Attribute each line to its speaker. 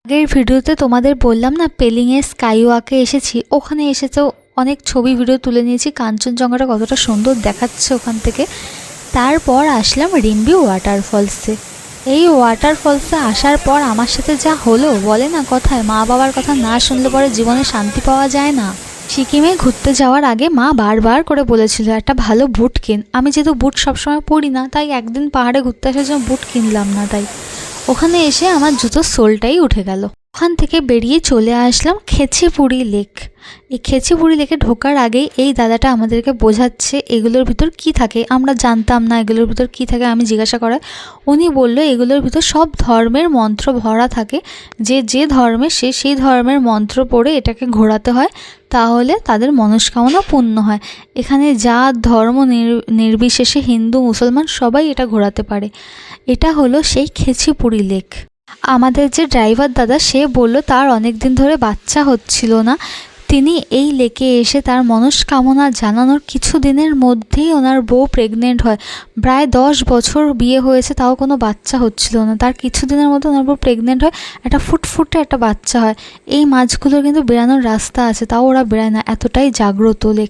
Speaker 1: আগের ভিডিওতে তোমাদের বললাম না পেলিংয়ে স্কাই ওয়াকে এসেছি, ওখানে এসে তো অনেক ছবি ভিডিও তুলে নিয়েছি, কাঞ্চনজঙ্ঘাটা কতটা সুন্দর দেখাচ্ছে ওখান থেকে। তারপর আসলাম রিম্বি ওয়াটারফলসে। এই ওয়াটারফলসে আসার পর আমার সাথে যা হলো, বলে না কথায় মা বাবার কথা না শুনলে পরে জীবনে শান্তি পাওয়া যায় না। সিকিমে ঘুরতে যাওয়ার আগে মা বারবার করে বলেছিল একটা ভালো বুট কিন। আমি যেহেতু বুট সবসময় পরি না, তাই একদিন পাহাড়ে ঘুরতে আসার জন্য বুট কিনলাম না। তাই ওখানে এসে আমার জুতোর সোলটাই উঠে গেল। ওখান থেকে বেরিয়ে চলে আসলাম খেচিপুড়ি লেক। এই খেচিপুড়ি লেকে ঢোকার আগেই এই দাদাটা আমাদেরকে বোঝাচ্ছে এগুলোর ভিতর কি থাকে। আমরা জানতাম না এগুলোর ভিতর কি থাকে, আমি জিজ্ঞাসা করায় উনি বললো এগুলোর ভিতর সব ধর্মের মন্ত্র ভরা থাকে। যে যে ধর্মে সে সেই ধর্মের মন্ত্র পড়ে এটাকে ঘোরাতে হয়, তাহলে তাদের মনস্কামনা পূর্ণ হয়। এখানে জাত ধর্ম নির্বিশেষে হিন্দু মুসলমান সবাই এটা ঘোরাতে পারে। এটা হলো সেই খেচিপুড়ি লেক। আমাদের যে ড্রাইভার দাদা সে বলল তার অনেক দিন ধরে বাচ্চা হচ্ছিল না, তিনি এই লেকে এসে তার মনস্কামনা জানানোর কিছু দিনের মধ্যেই ওনার বউ প্রেগনেন্ট হয়। প্রায় 10 বছর বিয়ে হয়েছে, তাও কোনো বাচ্চা হচ্ছিল না। তার কিছু দিনের মধ্যে ওনার বউ প্রেগনেন্ট হয়, একটা ফুটফুটে একটা বাচ্চা হয়। এই মাছগুলোর কিন্তু বেরানোর রাস্তা আছে, তাও ওরা বেরায় না, এতটাই জাগ্রত লেক।